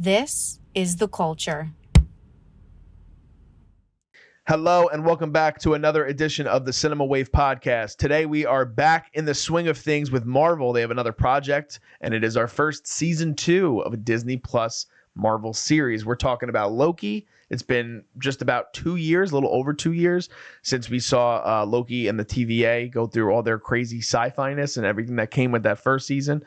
This is The Culture. Hello and welcome back to another edition of the Cinema Wave podcast. Today we are back in the swing of things with Marvel. They have another project, and it is our first season 2 of a Disney Plus Marvel series. We're talking about Loki. It's been just about 2 years, a little over 2 years, since we saw Loki and the TVA go through all their crazy sci-fi-ness and everything that came with that first season,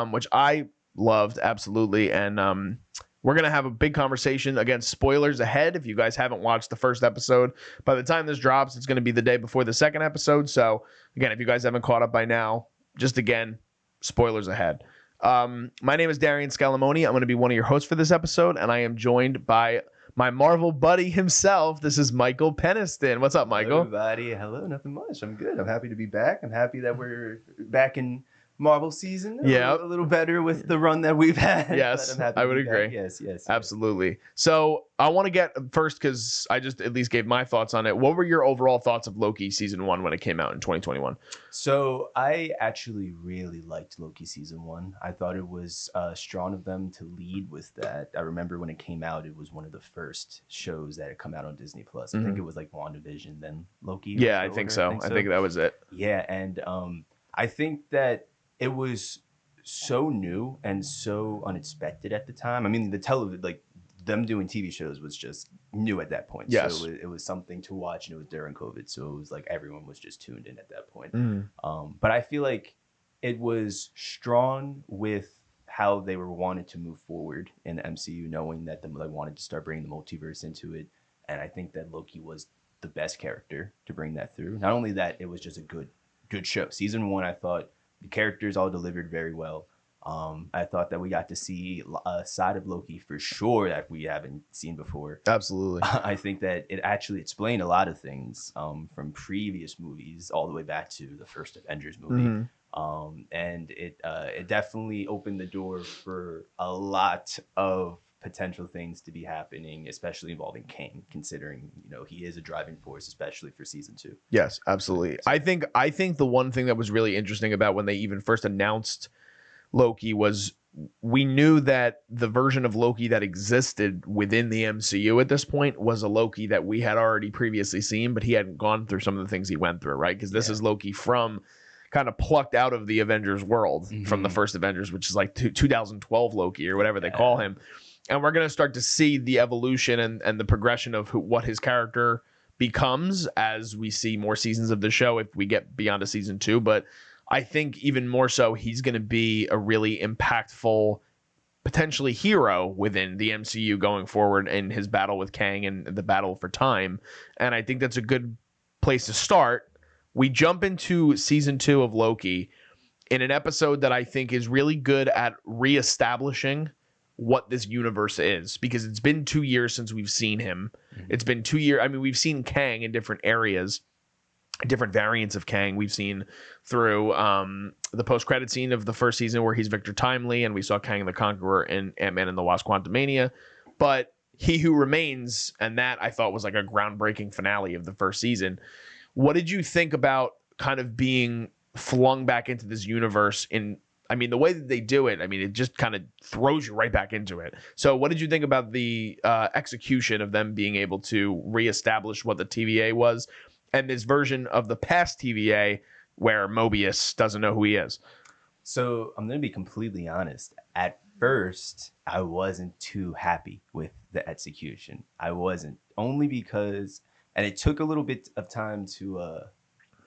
which I loved absolutely. And we're going to have a big conversation. Again, spoilers ahead. If you guys haven't watched the first episode, by the time this drops, it's going to be the day before the second episode. So, again, if you guys haven't caught up by now, just again, spoilers ahead. My name is Darian Scalamoni. I'm going to be one of your hosts for this episode, and I am joined by my Marvel buddy himself. This is Michael Peniston. What's up, Michael? Hello, everybody. Hello, nothing much. I'm good. I'm happy to be back. I'm happy that we're back in Marvel season. Yeah, a little better with the run that we've had. Yes, I would agree. Yes, absolutely. So I want to get first, because I just at least gave my thoughts on it. What were your overall thoughts of Loki season 1 when it came out in 2021? So I actually really liked Loki season 1. I thought it was strong of them to lead with that. I remember when it came out, it was one of the first shows that had come out on Disney Plus. I think it was like WandaVision, then Loki. Yeah, I think so. I think that was it. Yeah, and I think that it was so new and so unexpected at the time. I mean, the television, like them doing TV shows was just new at that point. Yes. So it was something to watch, and it was during COVID. So it was like everyone was just tuned in at that point. But I feel like it was strong with how they were wanted to move forward in the MCU, knowing that they wanted to start bringing the multiverse into it. And I think that Loki was the best character to bring that through. Not only that, it was just a good show. Season 1, I thought, the characters all delivered very well. I thought that we got to see a side of Loki for sure that we haven't seen before. Absolutely. I think that it actually explained a lot of things from previous movies all the way back to the first Avengers movie. And it definitely opened the door for a lot of potential things to be happening, especially involving Kang, considering he is a driving force, especially for season 2. Yes, absolutely. I think the one thing that was really interesting about when they even first announced Loki was we knew that the version of Loki that existed within the MCU at this point was a Loki that we had already previously seen, but he hadn't gone through some of the things he went through, right? Because this is Loki from kind of plucked out of the Avengers world from the first Avengers, which is like 2012 Loki or whatever they call him. And we're going to start to see the evolution and the progression of what his character becomes as we see more seasons of the show if we get beyond a season 2. But I think even more so, he's going to be a really impactful, potentially hero within the MCU going forward in his battle with Kang and the battle for time. And I think that's a good place to start. We jump into season 2 of Loki in an episode that I think is really good at reestablishing what this universe is, because it's been 2 years since we've seen him. It's been 2 years. I mean, we've seen Kang in different areas, different variants of Kang. We've seen through the post-credit scene of the first season where he's Victor Timely, and we saw Kang the Conqueror in Ant-Man and the Wasp: Quantumania. But He Who Remains, and that I thought was like a groundbreaking finale of the first season. What did you think about kind of being flung back into this universe the way that they do it, it just kind of throws you right back into it. So what did you think about the execution of them being able to reestablish what the TVA was and this version of the past TVA where Mobius doesn't know who he is? So I'm going to be completely honest. At first, I wasn't too happy with the execution. I wasn't, only because, and it took a little bit of time to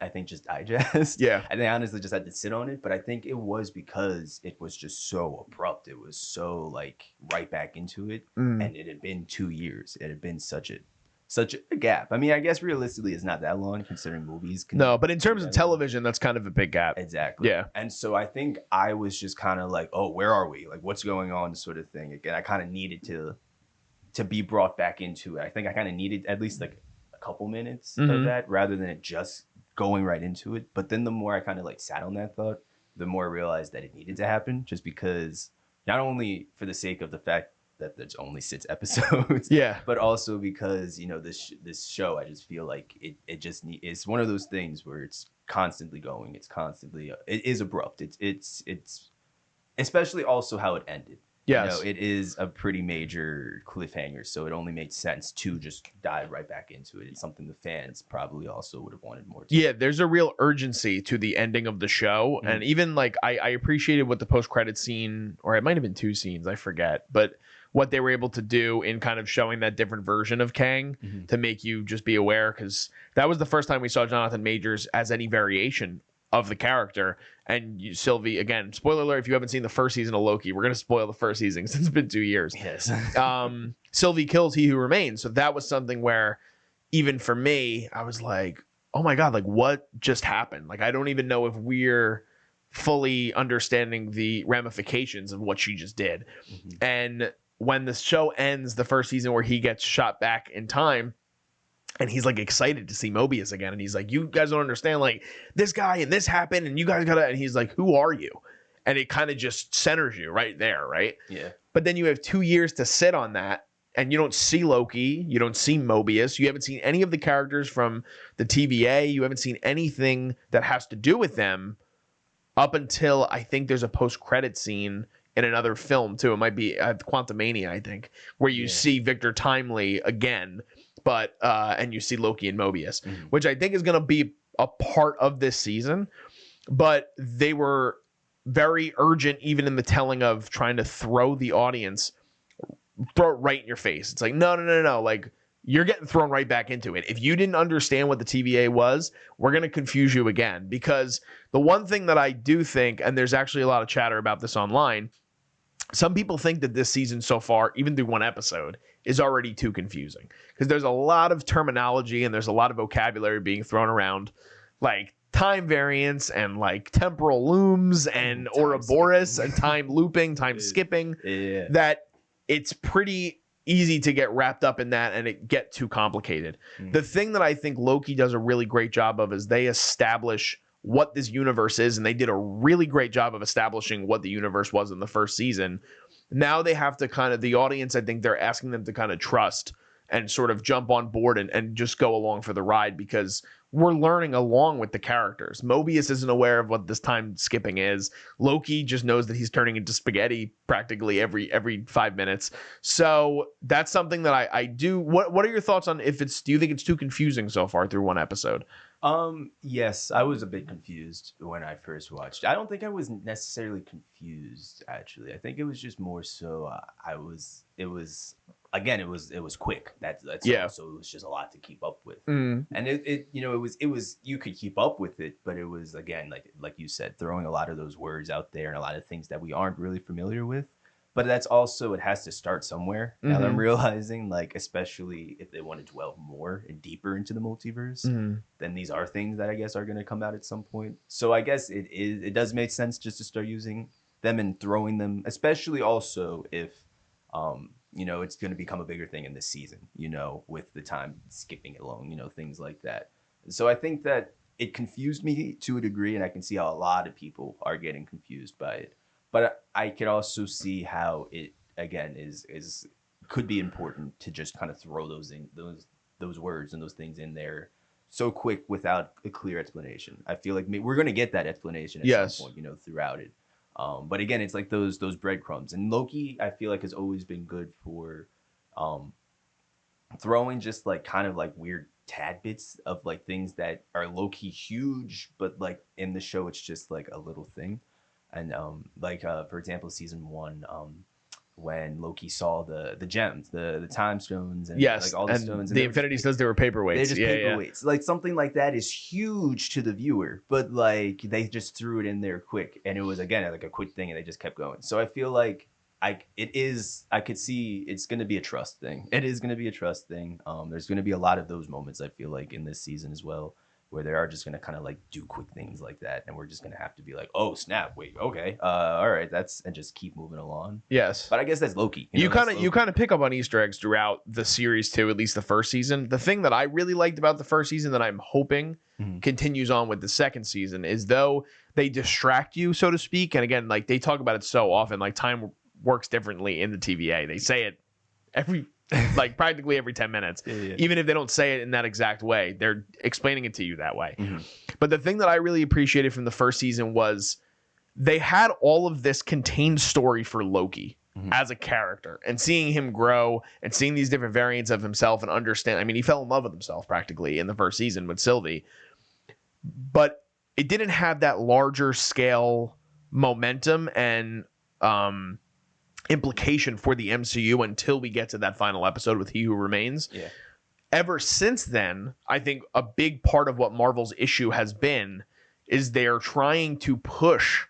I think just digest. Yeah. I think I honestly just had to sit on it, but I think it was because it was just so abrupt. It was so like right back into it. And it had been 2 years. It had been such a gap. I guess realistically it's not that long considering movies. No, but in terms of television, that's kind of a big gap. Exactly. Yeah. And so I think I was just kind of like, oh, where are we? Like, what's going on, sort of thing. Again, I kind of needed to be brought back into it. I think I kind of needed at least like a couple minutes of that rather than it just going right into it. But then the more I kind of like sat on that thought, the more I realized that it needed to happen, just because not only for the sake of the fact that there's only 6 episodes, but also because this show, I just feel like it's one of those things where it's constantly going, it is abrupt, it's especially also how it ended. Yes. It is a pretty major cliffhanger, so it only made sense to just dive right back into it. It's something the fans probably also would have wanted more to. Yeah, there's a real urgency to the ending of the show. And even like I appreciated what the post-credit scene, or it might have been 2 scenes, I forget, but what they were able to do in kind of showing that different version of Kang to make you just be aware, because that was the first time we saw Jonathan Majors as any variation of the character. And Sylvie, again, spoiler alert, if you haven't seen the first season of Loki, we're going to spoil the first season since it's been 2 years. Yes. Sylvie kills He Who Remains. So that was something where even for me, I was like, oh my God, like what just happened? Like, I don't even know if we're fully understanding the ramifications of what she just did. And when the show ends, the first season where he gets shot back in time, and he's like excited to see Mobius again. And he's like, you guys don't understand, like this guy and this happened and you guys gotta, and he's like, who are you? And it kind of just centers you right there, right? Yeah. But then you have 2 years to sit on that, and you don't see Loki, you don't see Mobius, you haven't seen any of the characters from the TVA, you haven't seen anything that has to do with them up until I think there's a post-credit scene in another film too. It might be Quantumania, I think, where you see Victor Timely again, but and you see Loki and Mobius, which I think is going to be a part of this season. But they were very urgent, even in the telling of trying to throw the audience, throw it right in your face. It's like, no. Like, you're getting thrown right back into it. If you didn't understand what the TVA was, we're going to confuse you again. Because the one thing that I do think, and there's actually a lot of chatter about this online, some people think that this season so far, even through 1 episode, is already too confusing. Because there's a lot of terminology and there's a lot of vocabulary being thrown around, like time variance and like temporal looms and Ouroboros and time looping, time skipping, that it's pretty easy to get wrapped up in that and it get too complicated. The thing that I think Loki does a really great job of is they establish what this universe is, and they did a really great job of establishing what the universe was in the first season. Now they have to kind of, the audience, I think they're asking them to kind of trust and sort of jump on board and just go along for the ride, because we're learning along with the characters. Mobius isn't aware of what this time skipping is. Loki just knows that he's turning into spaghetti practically every 5 minutes. So that's something that I do. What are your thoughts on do you think it's too confusing so far through 1 episode? Yes, I was a bit confused when I first watched. I don't think I was necessarily confused, actually. I think it was just more so it was quick. That's all. So it was just a lot to keep up with. And it was you could keep up with it, but it was, again, like you said, throwing a lot of those words out there and a lot of things that we aren't really familiar with. But that's also, it has to start somewhere. Now I'm realizing, like, especially if they want to dwell more and deeper into the multiverse, then these are things that I guess are going to come out at some point. So I guess it does make sense just to start using them and throwing them, especially also if, it's going to become a bigger thing in this season, with the time skipping it along, things like that. So I think that it confused me to a degree, and I can see how a lot of people are getting confused by it. But I could also see how it, again, could be important to just kind of throw those words and those things in there so quick without a clear explanation. I feel like we're going to get that explanation at some point, throughout it. But again, it's like those breadcrumbs. And Loki, I feel like, has always been good for throwing just like kind of like weird tad bits of like things that are low-key huge, but like in the show it's just like a little thing. And for example, season 1, when Loki saw the gems, the time stones, and like all the stones, and the Infinity Stones, they were paperweights. They're just paperweights. Like something like that is huge to the viewer, but like they just threw it in there quick, and it was, again, like a quick thing, and they just kept going. So I feel like I could see it's going to be a trust thing. It is going to be a trust thing. There's going to be a lot of those moments, I feel like, in this season as well, where they are just going to kind of like do quick things like that. And we're just going to have to be like, oh, snap, wait, okay. All right, and just keep moving along. Yes. But I guess that's Loki. You kind of pick up on Easter eggs throughout the series too, at least the first season. The thing that I really liked about the first season that I'm hoping continues on with the second season is, though they distract you, so to speak. And again, like they talk about it so often, like time works differently in the TVA. They say it like practically every 10 minutes. Even if they don't say it in that exact way, they're explaining it to you that way. But the thing that I really appreciated from the first season was they had all of this contained story for Loki as a character, and seeing him grow and seeing these different variants of himself and understand. I mean, he fell in love with himself practically in the first season with Sylvie, but it didn't have that larger scale momentum and implication for the MCU until we get to that final episode with He Who Remains. Yeah. Ever since then, I think a big part of what Marvel's issue has been is they're trying to push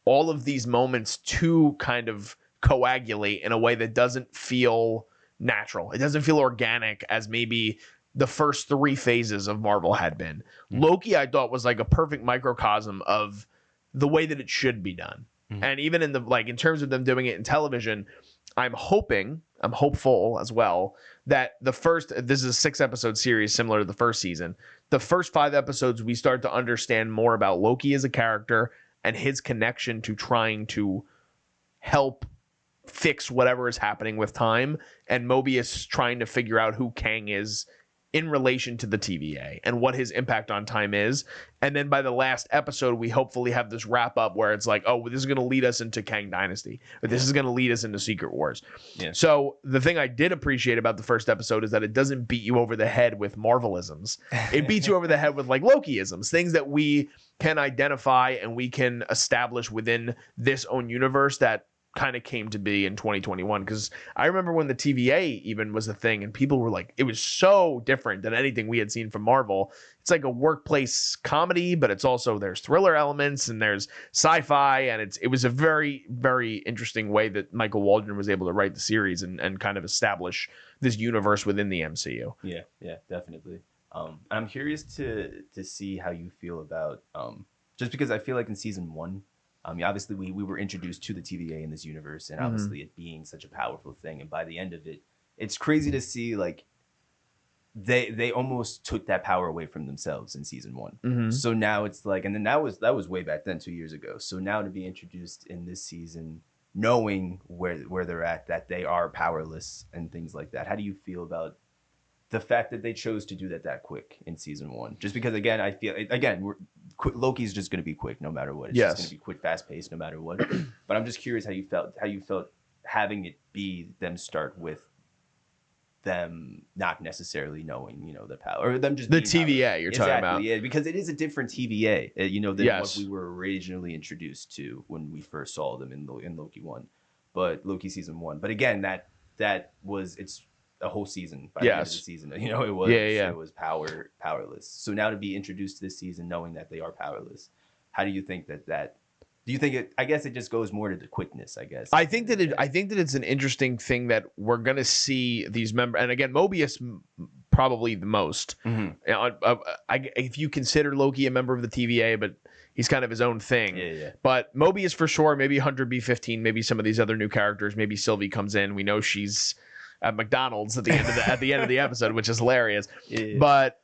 all of these moments to kind of coagulate in a way that doesn't feel natural. It doesn't feel organic as maybe the first 3 phases of Marvel had been. Loki, I thought, was like a perfect microcosm of the way that it should be done. And even in the in terms of them doing it in television, I'm hopeful as well that this is a 6-episode series similar to the first season. The first 5 episodes, we start to understand more about Loki as a character and his connection to trying to help fix whatever is happening with time, and Mobius trying to figure out who Kang is in relation to the TVA and what his impact on time is. And then by the last episode, we hopefully have this wrap up where it's like, oh, this is going to lead us into Kang Dynasty, but this is going to lead us into Secret Wars. Yeah. So the thing I did appreciate about the first episode is that it doesn't beat you over the head with Marvelisms. It beats you over the head with like Lokiisms, things that we can identify and we can establish within this own universe that kind of came to be in 2021. Because I remember when the TVA even was a thing and people were like, it was so different than anything we had seen from Marvel. It's like a workplace comedy, but it's also, there's thriller elements and there's sci-fi, and it was a very, very interesting way that Michael Waldron was able to write the series and kind of establish this universe within the MCU. Yeah, definitely. I'm curious to see how you feel about just because I feel like in season 1, obviously we were introduced to the TVA in this universe, and obviously it being such a powerful thing, and by the end of it, it's crazy to see like they almost took that power away from themselves in season 1. So now it's like, and then that was way back then, 2 years ago. So now to be introduced in this season, knowing where they're at, that they are powerless and things like that. How do you feel about the fact that they chose to do that quick in season 1? Just because, again, I feel Loki's just going to be quick no matter what. It's just going to be quick, fast paced no matter what. But I'm just curious how you felt having it be them start with them not necessarily knowing, the power, or them just the TVA you're talking about. Yeah, because it is a different TVA, than what we were originally introduced to when we first saw them in Loki 1, but Loki season 1. But again, that was it's a whole season by the end of the season. It was powerless. So now to be introduced to this season knowing that they are powerless, how do you think that do you think it, I guess it just goes more to the quickness, I guess. I think that it's an interesting thing that we're going to see these members, and again, Mobius probably the most. If you consider Loki a member of the TVA, but he's kind of his own thing. Yeah. But Mobius for sure, maybe 100B15, maybe some of these other new characters, maybe Sylvie comes in. We know she's at McDonald's at the end of the episode, which is hilarious. Yeah. But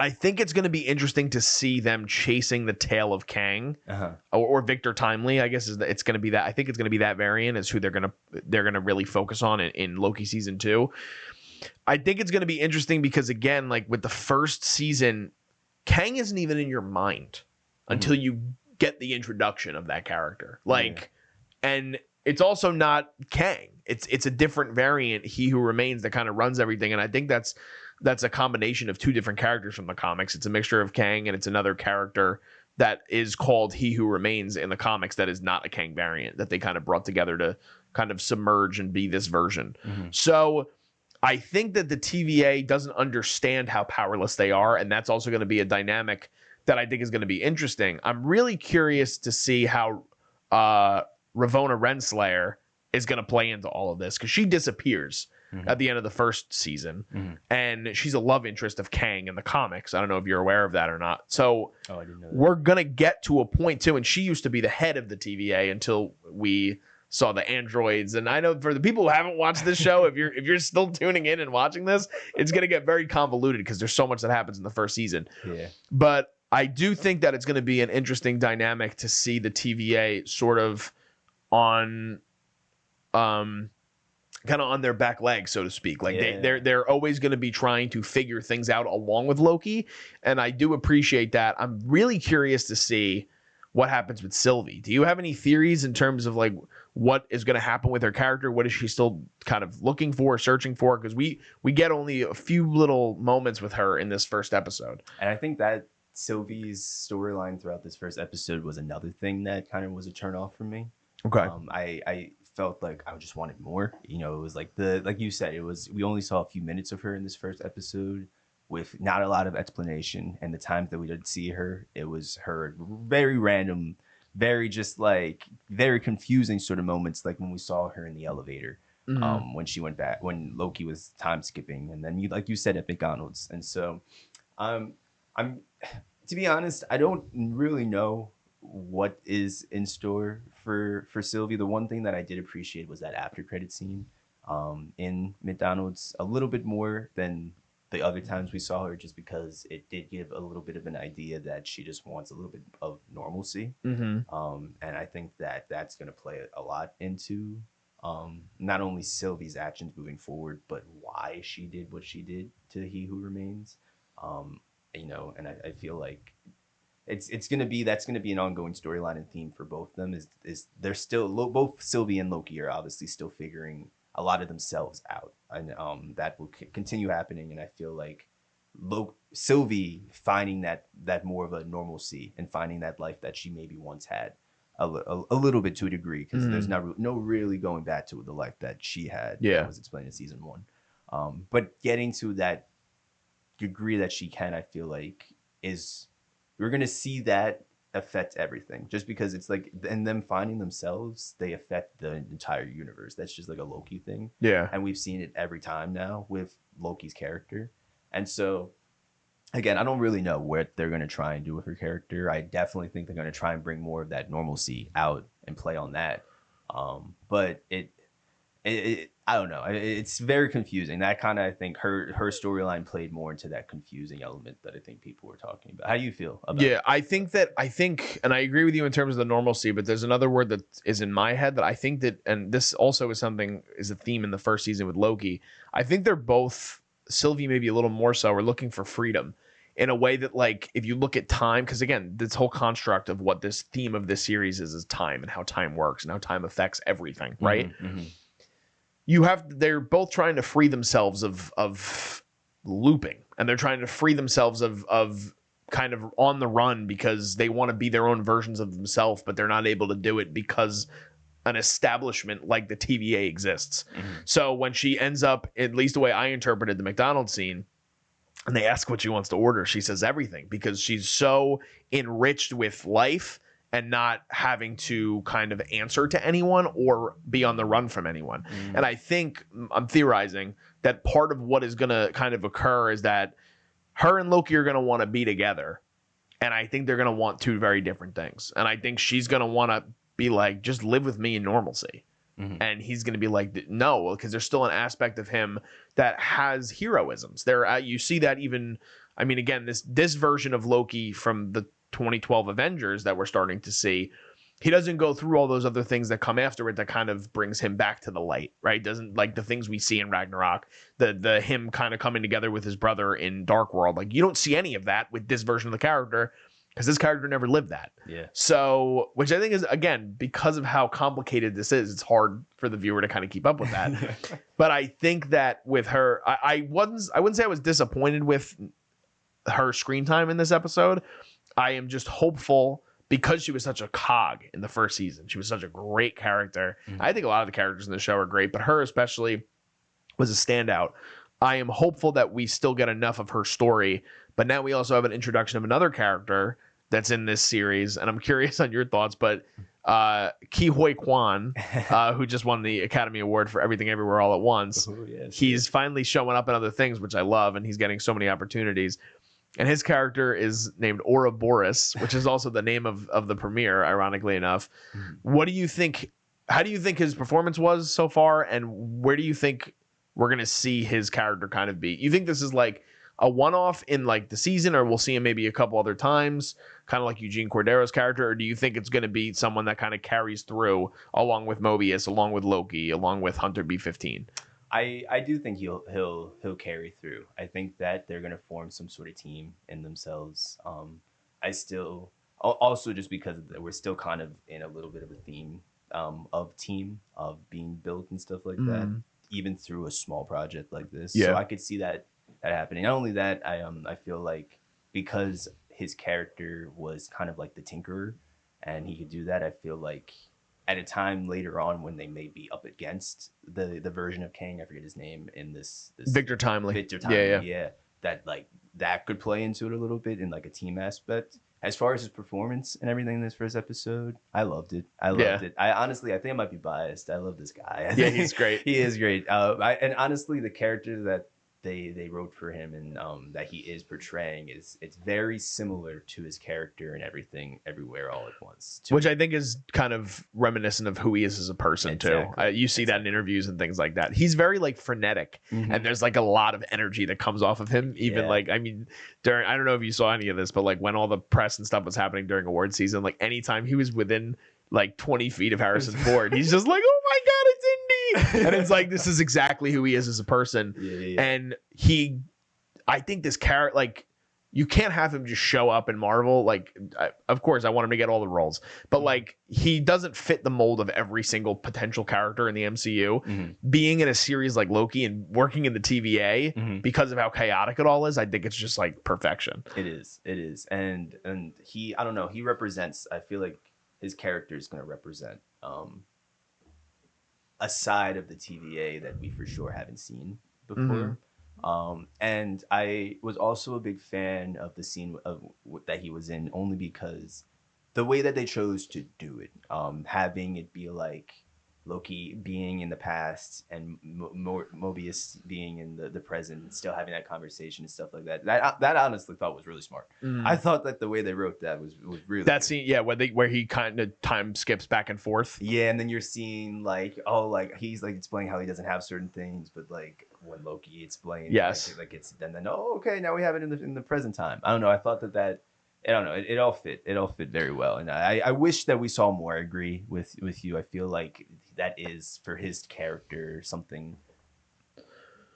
I think it's going to be interesting to see them chasing the tail of Kang or Victor Timely. I guess it's going to be that. I think it's going to be that variant is who they're going to really focus on in Loki season 2. I think it's going to be interesting because, again, like with the first season, Kang isn't even in your mind until you get the introduction of that character. And it's also not Kang. It's a different variant, He Who Remains, that kind of runs everything. And I think that's a combination of 2 different characters from the comics. It's a mixture of Kang, and it's another character that is called He Who Remains in the comics that is not a Kang variant that they kind of brought together to kind of submerge and be this version. So I think that the TVA doesn't understand how powerless they are, and that's also going to be a dynamic that I think is going to be interesting. I'm really curious to see how Ravonna Renslayer is going to play into all of this, because she disappears at the end of the first season, and she's a love interest of Kang in the comics. I don't know if you're aware of that or not. So I didn't know that. We're going to get to a point too, and she used to be the head of the TVA until we saw the androids. And I know for the people who haven't watched this show, if you're still tuning in and watching this, it's going to get very convoluted because there's so much that happens in the first season. Yeah. But I do think that it's going to be an interesting dynamic to see the TVA sort of on kind of on their back legs, so to speak. Like they're always going to be trying to figure things out along with Loki, and I do appreciate that. I'm really curious to see what happens with Sylvie. Do you have any theories in terms of like what is going to happen with her character. What is she still kind of looking for, searching for? Because we get only a few little moments with her in this first episode. And I think that Sylvie's storyline throughout this first episode was another thing that kind of was a turn off for me. Okay. I felt like I just wanted more. You know, it was like like you said, we only saw a few minutes of her in this first episode with not a lot of explanation. And the times that we did see her, it was her very random, very just like very confusing sort of moments, like when we saw her in the elevator, when she went back, when Loki was time skipping, and then like you said, at McDonald's. And so I'm to be honest, I don't really know what is in store for Sylvie. The one thing that I did appreciate was that after credit scene in McDonald's a little bit more than the other times we saw her, just because it did give a little bit of an idea that she just wants a little bit of normalcy. And I think that that's going to play a lot into not only Sylvie's actions moving forward, but why she did what she did to He Who Remains. You know, and I feel like that's gonna be an ongoing storyline and theme for both of them. Is they're still both Sylvie and Loki are obviously still figuring a lot of themselves out, and that will continue happening. And I feel like Sylvie finding that more of a normalcy and finding that life that she maybe once had a little bit to a degree, because there's no really going back to the life that she had. Yeah, that was explained in season 1. But getting to that degree that she can, I feel like we're gonna see that affect everything, just because it's like, and them finding themselves, they affect the entire universe. That's just like a Loki thing. Yeah, and we've seen it every time now with Loki's character. And so again, I don't really know what they're going to try and do with her character. I definitely think they're going to try and bring more of that normalcy out and play on that. But I don't know. It's very confusing. That kind of, I think her storyline played more into that confusing element that I think people were talking about. How do you feel about it? I think, and I agree with you in terms of the normalcy, but there's another word that is in my head that I think that, and this also is a theme in the first season with Loki. I think they're both, Sylvie maybe a little more so, are looking for freedom in a way that, like, if you look at time, because again, this whole construct of what this theme of this series is time and how time works and how time affects everything, right? They're both trying to free themselves of looping, and they're trying to free themselves of kind of on the run, because they want to be their own versions of themselves, but they're not able to do it because an establishment like the TVA exists. So when she ends up, at least the way I interpreted the McDonald's scene, and they ask what she wants to order, she says everything, because she's so enriched with life and not having to kind of answer to anyone or be on the run from anyone. And I think, I'm theorizing, that part of what is going to kind of occur is that her and Loki are going to want to be together. And I think they're going to want two very different things. And I think she's going to want to be like, just live with me in normalcy. And he's going to be like, no, because there's still an aspect of him that has heroisms. You see that even, I mean, again, this version of Loki from the 2012 Avengers that we're starting to see, he doesn't go through all those other things that come after it that kind of brings him back to the light, right? Doesn't, like the things we see in Ragnarok, the him kind of coming together with his brother in Dark World. Like, you don't see any of that with this version of the character, because this character never lived that. Yeah. So, which I think is, again, because of how complicated this is, it's hard for the viewer to kind of keep up with that. But I think that with her, I wouldn't say I was disappointed with her screen time in this episode. I am just hopeful, because she was such a cog in the first season. She was such a great character. I think a lot of the characters in the show are great, but her especially was a standout. I am hopeful that we still get enough of her story, but now we also have an introduction of another character that's in this series, and I'm curious on your thoughts, but Ki Hoi Kwan, who just won the Academy Award for Everything Everywhere All at Once, he's finally showing up in other things, which I love, and he's getting so many opportunities. And his character is named Ouroboros, which is also the name of the premiere, ironically enough. What do you think? How do you think his performance was so far, and where do you think we're going to see his character kind of be? You think this is like a one-off in like the season, or we'll see him maybe a couple other times, kind of like Eugene Cordero's character, or do you think it's going to be someone that kind of carries through along with Mobius, along with Loki, along with Hunter B-15? I do think he'll carry through. I think that they're gonna form some sort of team in themselves. I still, also just because we're still kind of in a little bit of a theme of team of being built and stuff like that, Mm. even through a small project like this. Yeah. So I could see that happening. Not only that, I feel like because his character was kind of like the tinkerer, and he could do that. I feel like at a time later on when they may be up against the version of Kang, I forget his name in this Victor Timely. Victor Timely, Yeah. yeah, that like that could play into it a little bit in like a team aspect. As far as his performance and everything in this first episode, I loved it. I loved it. I honestly, I think I might be biased. I love this guy. Yeah, he's great. He is great. And honestly, the character that they wrote for him and that he is portraying it's very similar to his character and everything everywhere all at once. Which I think is kind of reminiscent of who he is as a person too. You see that in interviews and things like that. He's very like frenetic, and there's like a lot of energy that comes off of him. Even like, I mean, during, I don't know if you saw any of this, but like when all the press and stuff was happening during award season, like anytime he was within like 20 feet of Harrison Ford, he's just like, oh my God, it's Indy. And it's like, this is exactly who he is as a person. And I think this character, like, you can't have him just show up in Marvel. Like, of course, I want him to get all the roles, but like, he doesn't fit the mold of every single potential character in the MCU. Being in a series like Loki and working in the TVA because of how chaotic it all is, I think it's just like perfection. It is, and he, I don't know, he represents. I feel like his character is going to represent a side of the TVA that we for sure haven't seen before. And I was also a big fan of the scene that he was in, only because the way that they chose to do it, having it be like Loki being in the past and Mobius being in the present, and still having that conversation and stuff like that. That I honestly thought was really smart. I thought that the way they wrote that was really that scene, yeah, where he kind of time skips back and forth. Yeah, and then you're seeing like, oh, like he's like explaining how he doesn't have certain things, but like when Loki explained, like it's then oh, okay, now we have it in the present time. I don't know. I thought that. I don't know. It all fit. It all fit very well, and I wish that we saw more. I agree with you. I feel like that is for his character something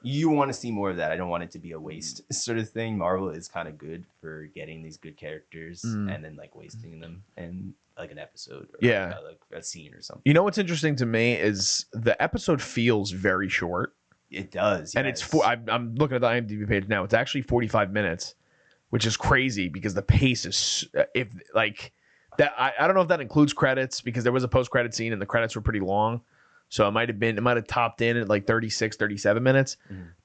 you want to see more of that. I don't want it to be a waste sort of thing. Marvel is kind of good for getting these good characters and then like wasting them in like an episode or like a scene or something. You know what's interesting to me is the episode feels very short. It does, and it's I'm looking at the IMDb page now. It's actually 45 minutes. Which is crazy because the pace is if like that. I don't know if that includes credits because there was a post-credit scene and the credits were pretty long. So it might have topped in at like 36, 37 minutes,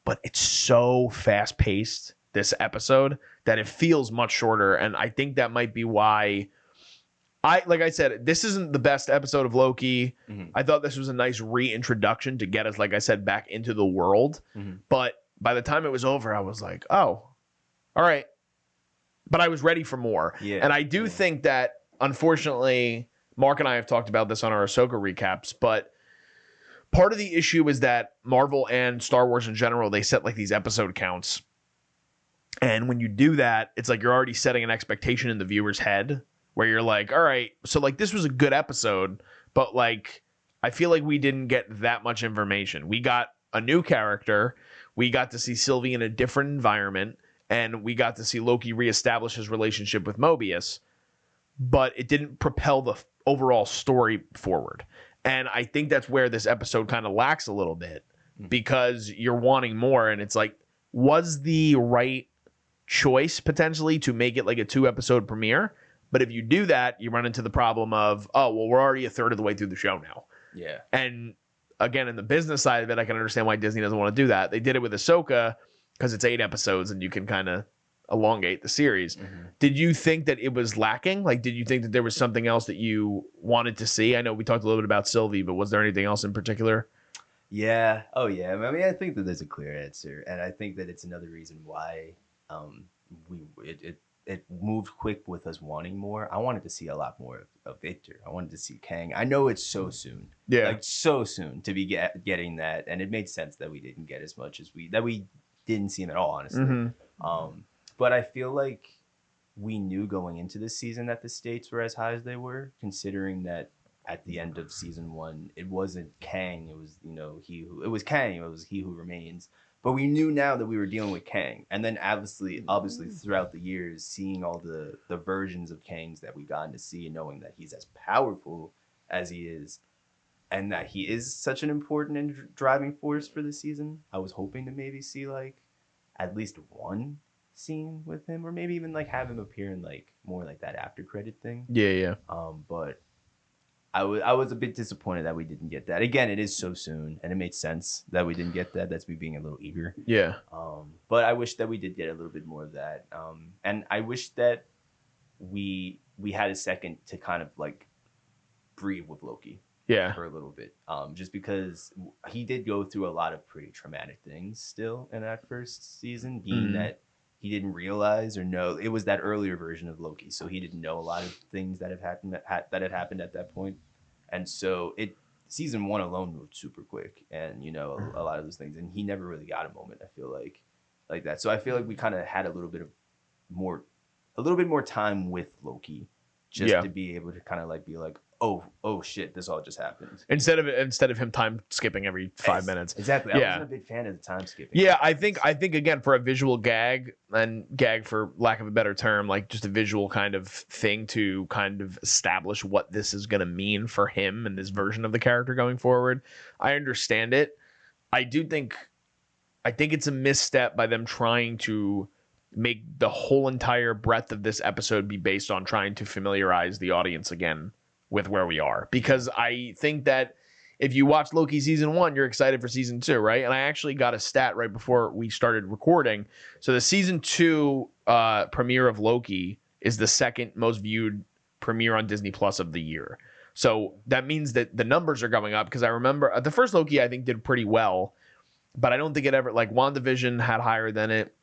but it's so fast paced this episode that it feels much shorter. And I think that might be why like I said, this isn't the best episode of Loki. I thought this was a nice reintroduction to get us, like I said, back into the world. But by the time it was over, I was like, oh, all right. But I was ready for more. And I do think that, unfortunately, Mark and I have talked about this on our Ahsoka recaps, but part of the issue is that Marvel and Star Wars in general, they set like these episode counts. And when you do that, it's like you're already setting an expectation in the viewer's head where you're like, all right, so like this was a good episode, but like I feel like we didn't get that much information. We got a new character. We got to see Sylvie in a different environment. And we got to see Loki reestablish his relationship with Mobius, but it didn't propel the overall story forward. And I think that's where this episode kind of lacks a little bit because you're wanting more. And it's like, was the right choice potentially to make it like a 2-episode premiere? But if you do that, you run into the problem of, oh, well, we're already a third of the way through the show now. Yeah. And again, in the business side of it, I can understand why Disney doesn't want to do that. They did it with Ahsoka, because it's 8 episodes and you can kind of elongate the series. Did you think that it was lacking? Like, did you think that there was something else that you wanted to see? I know we talked a little bit about Sylvie, but was there anything else in particular? Yeah. Oh, yeah. I mean, I think that there's a clear answer. And I think that it's another reason why it moved quick with us wanting more. I wanted to see a lot more of Victor. I wanted to see Kang. I know it's so soon. Yeah. Like, so soon to be getting that. And it made sense that we didn't get as much as we didn't see him at all, honestly. But I feel like we knew going into this season that the stakes were as high as they were, considering that at the end of season 1, it wasn't Kang. It was, it was Kang. It was He Who Remains. But we knew now that we were dealing with Kang. And then obviously throughout the years, seeing all the versions of Kangs that we gotten to see and knowing that he's as powerful as he is, and that he is such an important and driving force for the season. I was hoping to maybe see like at least one scene with him, or maybe even like have him appear in like more like that after credit thing. Yeah. But I was a bit disappointed that we didn't get that. Again, it is so soon, and it made sense that we didn't get that. That's me being a little eager. Yeah. But I wish that we did get a little bit more of that. And I wish that we had a second to kind of like breathe with Loki. Yeah. For a little bit. Just because he did go through a lot of pretty traumatic things still in that first season, being that he didn't realize or know it was that earlier version of Loki, so he didn't know a lot of things that had happened at that point, and so season 1 alone moved super quick, and you know a lot of those things, and he never really got a moment. I feel like that, so I feel like we kind of had a little bit more time with Loki, just to be able to kind of like be like, oh shit, this all just happened. Instead of him time skipping every 5 minutes. Exactly. I wasn't a big fan of the time skipping. Yeah, I think again, for a visual gag, and gag for lack of a better term, like just a visual kind of thing to kind of establish what this is going to mean for him and this version of the character going forward. I understand it. I think it's a misstep by them trying to make the whole entire breadth of this episode be based on trying to familiarize the audience again with where we are, because I think that if you watch Loki season 1, you're excited for season 2, right? And I actually got a stat right before we started recording. So the season 2 premiere of Loki is the second most viewed premiere on Disney Plus of the year. So that means that the numbers are going up, because I remember the first Loki I think did pretty well, but I don't think it ever, like WandaVision had higher than it.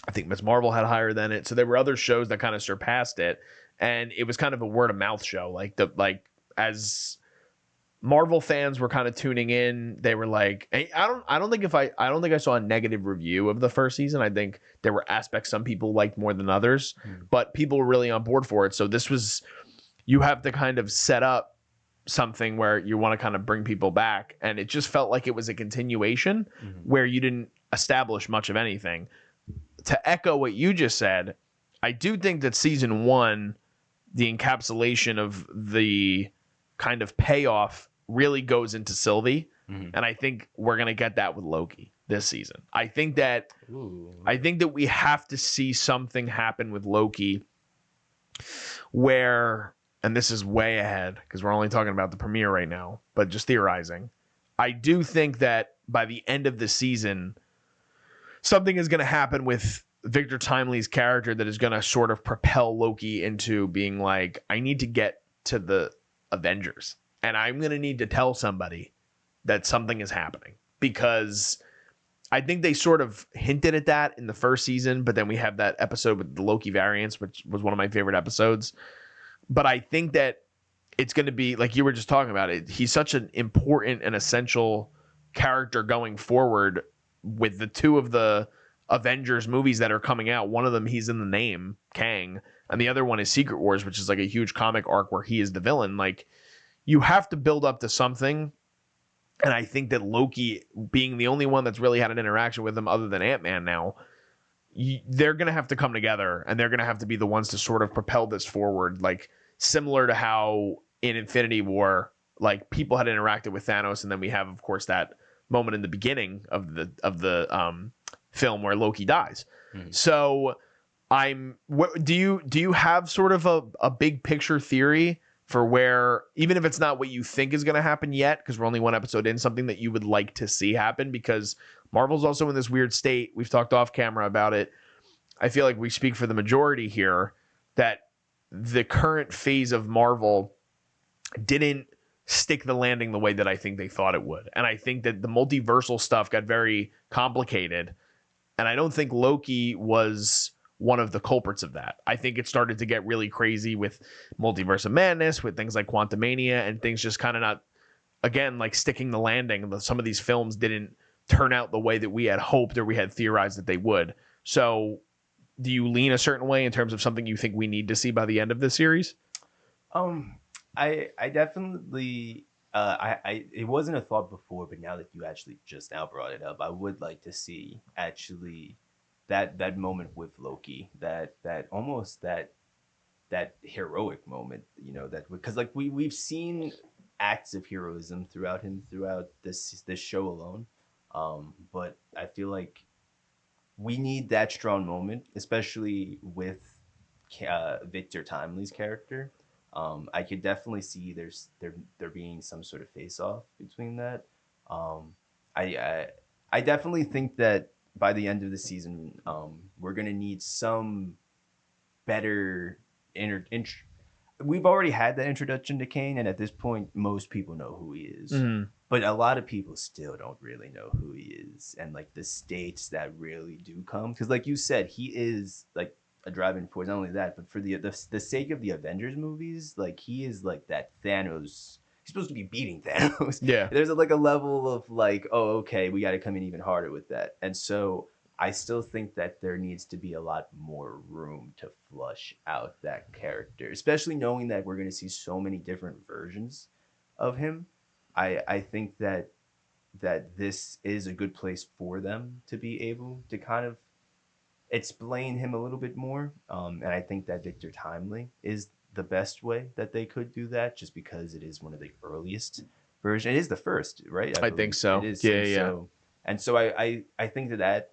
I think Ms. Marvel had higher than it. So there were other shows that kind of surpassed it. And it was kind of a word of mouth show. Like as Marvel fans were kind of tuning in, they were like, I don't think I saw a negative review of the first season. I think there were aspects some people liked more than others, but people were really on board for it. So you have to kind of set up something where you want to kind of bring people back. And it just felt like it was a continuation where you didn't establish much of anything. To echo what you just said, I do think that season 1, the encapsulation of the kind of payoff really goes into Sylvie. And I think we're going to get that with Loki this season. I think that we have to see something happen with Loki where, and this is way ahead because we're only talking about the premiere right now, but just theorizing. I do think that by the end of the season, something is going to happen with Victor Timely's character that is going to sort of propel Loki into being like, I need to get to the Avengers, and I'm going to need to tell somebody that something is happening, because I think they sort of hinted at that in the first season, but then we have that episode with the Loki variants, which was one of my favorite episodes. But I think that it's going to be, like you were just talking about it, he's such an important and essential character going forward with the two of the Avengers movies that are coming out. One of them, he's in the name, Kang, and the other one is Secret Wars, which is like a huge comic arc where he is the villain. Like, you have to build up to something, and I think that Loki, being the only one that's really had an interaction with him other than Ant-Man now, they're going to have to come together, and they're going to have to be the ones to sort of propel this forward, like similar to how in Infinity War, like, people had interacted with Thanos, and then we have, of course, that moment in the beginning of the film where Loki dies. So do you have sort of a big picture theory for where, even if it's not what you think is going to happen yet, because we're only one episode in, something that you would like to see happen? Because Marvel's also in this weird state. We've talked off camera about it. I feel like we speak for the majority here that the current phase of Marvel didn't stick the landing the way that I think they thought it would. And I think that the multiversal stuff got very complicated. And I don't think Loki was one of the culprits of that. I think it started to get really crazy with Multiverse of Madness, with things like Quantumania, and things just kind of not, again, like sticking the landing. Some of these films didn't turn out the way that we had hoped or we had theorized that they would. So do you lean a certain way in terms of something you think we need to see by the end of this series? I definitely it wasn't a thought before, but now that you actually just now brought it up, I would like to see actually that moment with Loki, that almost that heroic moment, you know, that, because like we've seen acts of heroism throughout this show alone. But I feel like we need that strong moment, especially with Victor Timely's character. I could definitely see there being some sort of face off between that. Um, I definitely think that by the end of the season, we're gonna need some better we've already had that introduction to Kane, and at this point, most people know who he is. Mhm. But a lot of people still don't really know who he is, and like the states that really do come, because like you said, he is like a driving force. Not only that, but for the sake of the Avengers movies, like he is like that Thanos. He's supposed to be beating Thanos. Yeah. There's like a level of like, oh, okay, we got to come in even harder with that, and so I still think that there needs to be a lot more room to flush out that character, especially knowing that we're going to see so many different versions of him. I think that this is a good place for them to be able to kind of explain him a little bit more. And I think that Victor Timely is the best way that they could do that, just because it is one of the earliest versions. It is the first, right? I think so. It is. Yeah, and yeah. so I think that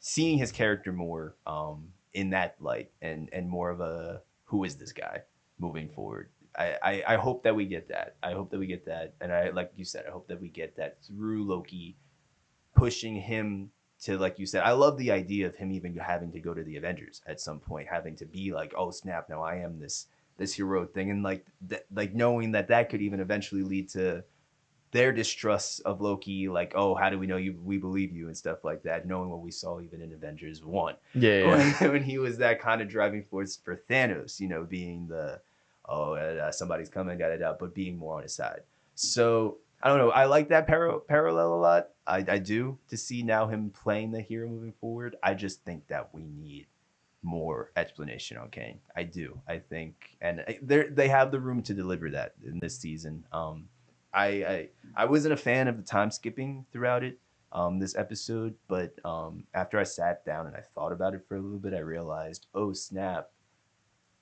seeing his character more in that light, and more of a who is this guy moving forward. I hope that we get that. I hope that we get that. And I, like you said, I hope that we get that through Loki pushing him to, like you said, I love the idea of him even having to go to the Avengers at some point, having to be like, oh snap, now I am this hero thing, and like like knowing that could even eventually lead to their distrust of Loki, like, oh, how do we know you? We believe you and stuff like that. Knowing what we saw even in Avengers 1, Yeah. when he was that kind of driving force for Thanos, being the somebody's coming, got it out, but being more on his side. So I don't know. I like that parallel a lot. I do, to see now him playing the hero moving forward. I just think that we need more explanation on Kane. I do. I think, and they have the room to deliver that in this season. I wasn't a fan of the time skipping throughout it, this episode, but after I sat down and I thought about it for a little bit, I realized, oh snap,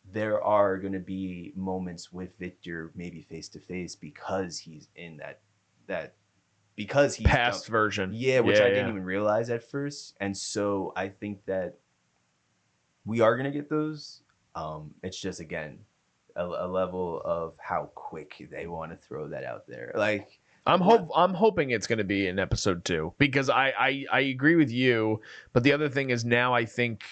there are going to be moments with Victor maybe face to face, because he's in that because he's Past version. yeah, which I didn't Yeah. even realize at first, and so I think that we are going to get those. It's just, again, a level of how quick they want to throw that out there. Like, I'm hoping it's going to be in episode 2, because I agree with you, but the other thing is, now I think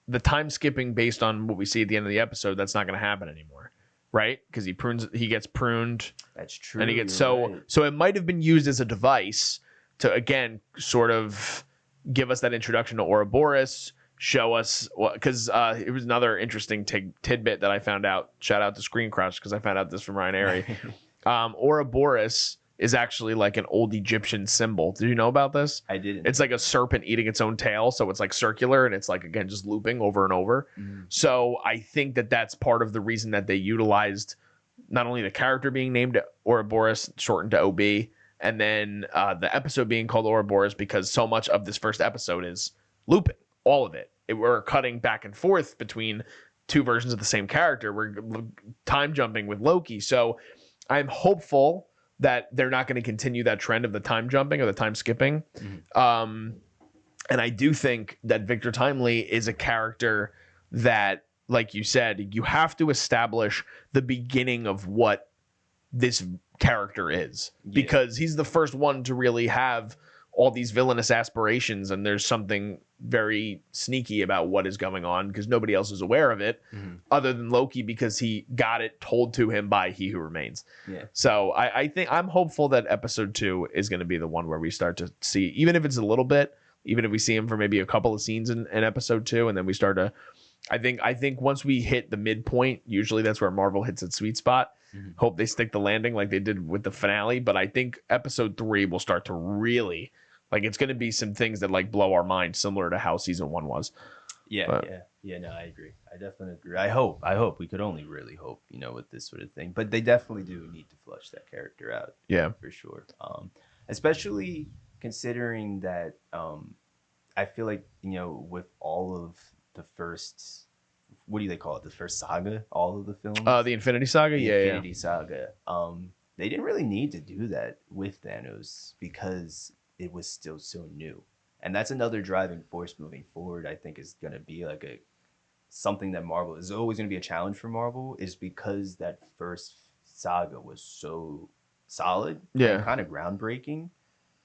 the time skipping based on what we see at the end of the episode, that's not going to happen anymore, right? Because he gets pruned, that's true. and he gets you're right. so it might have been used as a device to, again, sort of give us that introduction to Ouroboros, show us because it was another interesting tidbit that I found out. Shout out to Screen Crush, because I found out this from Ryan Airy. Ouroboros is actually like an old Egyptian symbol. Did you know about this? I didn't. It's like a serpent eating its own tail, so it's like circular, and it's like, again, just looping over and over. So I think that that's part of the reason that they utilized not only the character being named Ouroboros, shortened to OB, and then the episode being called Ouroboros, because so much of this first episode is looping, all of it. We're cutting back and forth between two versions of the same character. We're time jumping with Loki. So I'm hopeful that they're not going to continue that trend of the time jumping or the time skipping. And I do think that Victor Timely is a character that, like you said, you have to establish the beginning of what this character is, because he's the first one to really have all these villainous aspirations, and there's something very sneaky about what is going on, because nobody else is aware of it other than Loki, because he got it told to him by He Who Remains. So I think I'm hopeful that episode 2 is going to be the one where we start to see, even if it's a little bit, even if we see him for maybe a couple of scenes in episode 2, and then we start to, I think once we hit the midpoint, usually that's where Marvel hits its sweet spot. Hope they stick the landing like they did with the finale. But I think episode 3 will start to really, like, it's going to be some things that like blow our mind, similar to how season 1 was. No, I agree. I definitely agree. I hope we could only really hope, with this sort of thing. But they definitely do need to flush that character out. Yeah, for sure. Especially considering that I feel like, with all of the first, what do they call it? The first saga, all of the films. The Infinity Saga. The Infinity Saga. they didn't really need to do that with Thanos because it was still so new. And that's another driving force moving forward. I think is going to be like a something that Marvel is always going to be a challenge for Marvel is because that first saga was so solid and kind of groundbreaking.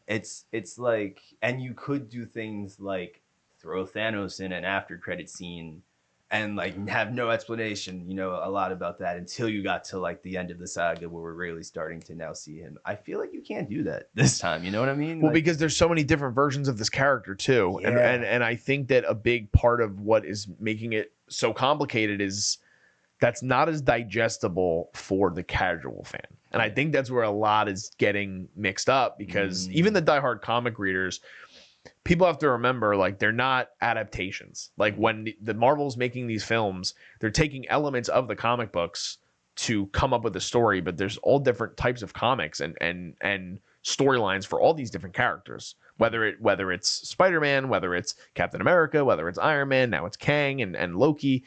It's like, and you could do things like throw Thanos in an after credit scene and like have no explanation, you know, a lot about that until you got to like the end of the saga where we're really starting to now see him. I feel like you can't do that this time. You know what I mean? Well, like, because there's so many different versions of this character too. And I think that a big part of what is making it so complicated is that's not as digestible for the casual fan. And I think that's where a lot is getting mixed up because even the diehard comic readers, people have to remember, like, they're not adaptations. Like, when the Marvel's making these films, they're taking elements of the comic books to come up with a story, but there's all different types of comics and storylines for all these different characters. Whether it's Spider-Man, whether it's Captain America, whether it's Iron Man, now it's Kang and Loki.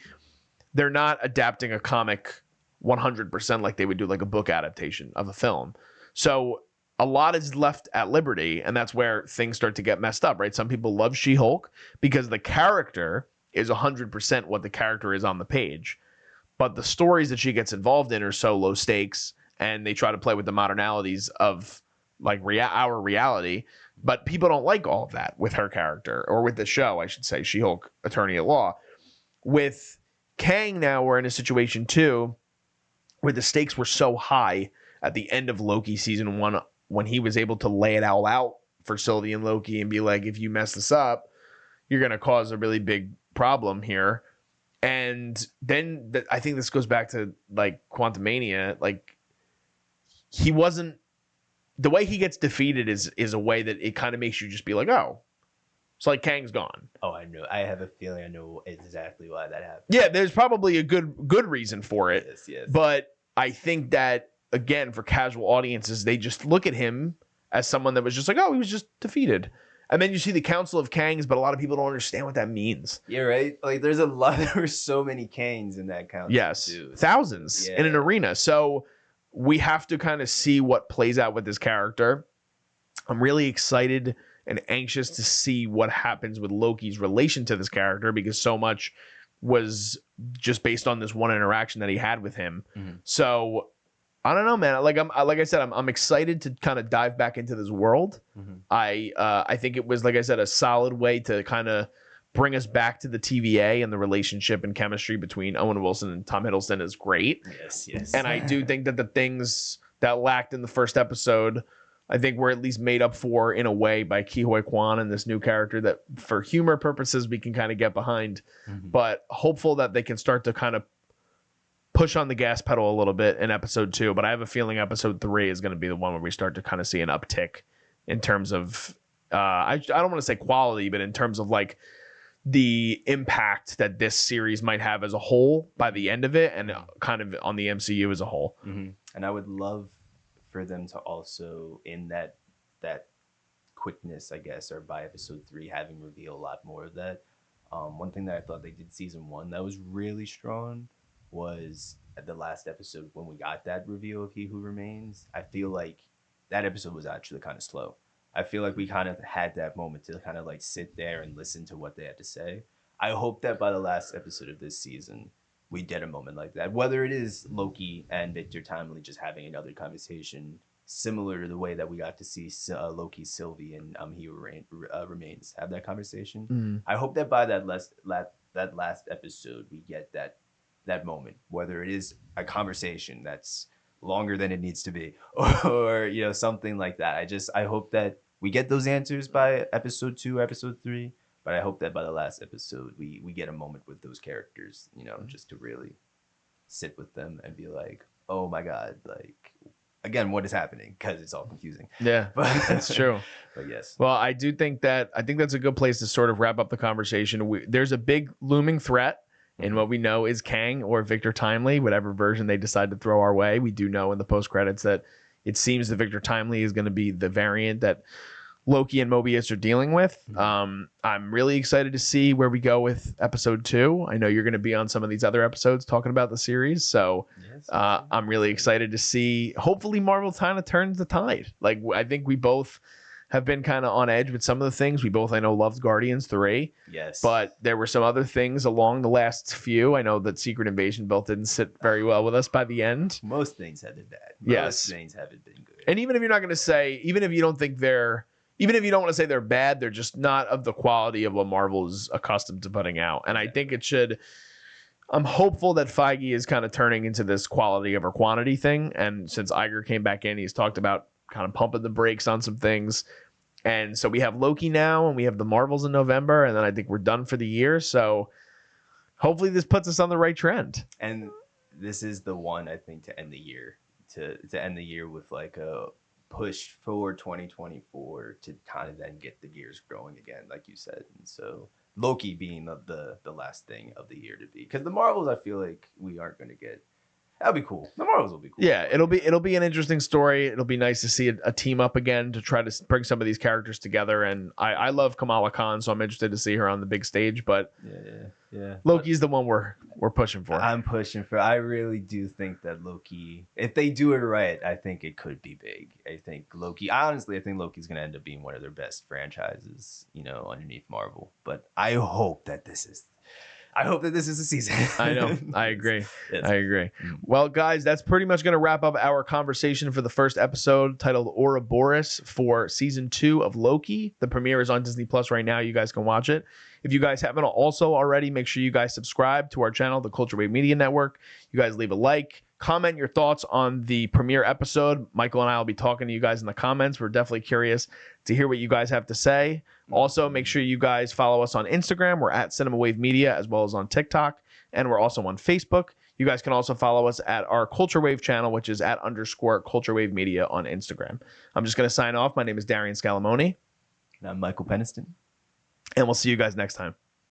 They're not adapting a comic 100% like they would do like a book adaptation of a film. So a lot is left at liberty, and that's where things start to get messed up, right? Some people love She-Hulk because the character is 100% what the character is on the page, but the stories that she gets involved in are so low stakes, and they try to play with the modernalities of like our reality, but people don't like all of that with her character, or with the show, I should say, She-Hulk, Attorney at Law. With Kang now, we're in a situation too where the stakes were so high at the end of Loki season 1 when he was able to lay it all out for Sylvie and Loki and be like, if you mess this up, you're going to cause a really big problem here. And then I think this goes back to like Quantumania. Like, he wasn't, the way he gets defeated is a way that it kind of makes you just be like, oh, it's like Kang's gone. Oh, I know. I have a feeling I know exactly why that happened. Yeah, there's probably a good reason for it. Yes. But I think that, again, for casual audiences, they just look at him as someone that was just like, oh, he was just defeated. And then you see the Council of Kangs, but a lot of people don't understand what that means. Yeah, right? Like, there were so many Kangs in that council. Yes, too. thousands in an arena. So we have to kind of see what plays out with this character. I'm really excited and anxious to see what happens with Loki's relation to this character, because so much was just based on this one interaction that he had with him. So I don't know, man. Like I said, I'm excited to kind of dive back into this world. I think it was, like I said, a solid way to kind of bring us back to the TVA, and the relationship and chemistry between Owen Wilson and Tom Hiddleston is great. Yes. And I do think that the things that lacked in the first episode, I think we're at least made up for in a way by Ke Huy Quan and this new character that, for humor purposes, we can kind of get behind. But hopeful that they can start to kind of push on the gas pedal a little bit in episode 2. But I have a feeling episode 3 is going to be the one where we start to kind of see an uptick in terms of, I don't want to say quality, but in terms of like the impact that this series might have as a whole by the end of it, and kind of on the MCU as a whole. And I would love for them to also, in that quickness, I guess, or by episode 3 having revealed a lot more of that. One thing that I thought they did season 1 that was really strong was at the last episode when we got that reveal of He Who Remains. I feel like that episode was actually kind of slow. I feel like we kind of had that moment to kind of like sit there and listen to what they had to say. I hope that by the last episode of this season, we get a moment like that, whether it is Loki and Victor Timely just having another conversation similar to the way that we got to see Loki, Sylvie, and He Who Remains have that conversation. I hope that by that last episode, we get that moment, whether it is a conversation that's longer than it needs to be, or something like that. I hope that we get those answers by episode 2, episode 3. But I hope that by the last episode, we get a moment with those characters, just to really sit with them and be like, oh my God, like, again, what is happening? Because it's all confusing. Yeah, that's true. But yes. Well, I think that's a good place to sort of wrap up the conversation. There's a big looming threat in what we know is Kang or Victor Timely, whatever version they decide to throw our way. We do know in the post credits that it seems that Victor Timely is going to be the variant that Loki and Mobius are dealing with. I'm really excited to see where we go with episode 2. I know you're going to be on some of these other episodes talking about the series, so I'm really excited to see. Hopefully, Marvel kind of turns the tide. Like, I think we both have been kind of on edge with some of the things. We both, I know, loved Guardians 3. Yes. But there were some other things along the last few. I know that Secret Invasion both didn't sit very well with us by the end. Most things have been bad. Yes. Most things haven't been good. And even if you're not going to say, even if you don't want to say they're bad, they're just not of the quality of what Marvel is accustomed to putting out. And I think I'm hopeful that Feige is kind of turning into this quality over quantity thing. And since Iger came back in, he's talked about kind of pumping the brakes on some things. And so we have Loki now, and we have the Marvels in November, and then I think we're done for the year. So hopefully this puts us on the right trend. And this is the one, I think, to end the year. To end the year with like a push for 2024 to kind of then get the gears growing again, like you said. And so Loki being the last thing of the year to be. Because the Marvels, I feel like we aren't going to get. That'll be cool. The Marvels will be cool. Yeah, it'll be an interesting story. It'll be nice to see a team up again to try to bring some of these characters together. And I love Kamala Khan, so I'm interested to see her on the big stage. But yeah. Loki's the one we're pushing for. I'm pushing for. I really do think that Loki, if they do it right, I think it could be big. I think Loki's going to end up being one of their best franchises, underneath Marvel. But I hope that this is the season. I know. I agree. Yes. I agree. Well, guys, that's pretty much going to wrap up our conversation for the first episode titled Ouroboros for season 2 of Loki. The premiere is on Disney Plus right now. You guys can watch it. If you guys haven't also already, make sure you guys subscribe to our channel, the Culture Wave Media Network. You guys leave a like. Comment your thoughts on the premiere episode. Michael and I will be talking to you guys in the comments. We're definitely curious to hear what you guys have to say. Also, make sure you guys follow us on Instagram. We're at Cinema Wave Media, as well as on TikTok. And we're also on Facebook. You guys can also follow us at our Culture Wave channel, which is at _Culture Wave Media on Instagram. I'm just going to sign off. My name is Darian Scalamoni. And I'm Michael Peniston. And we'll see you guys next time.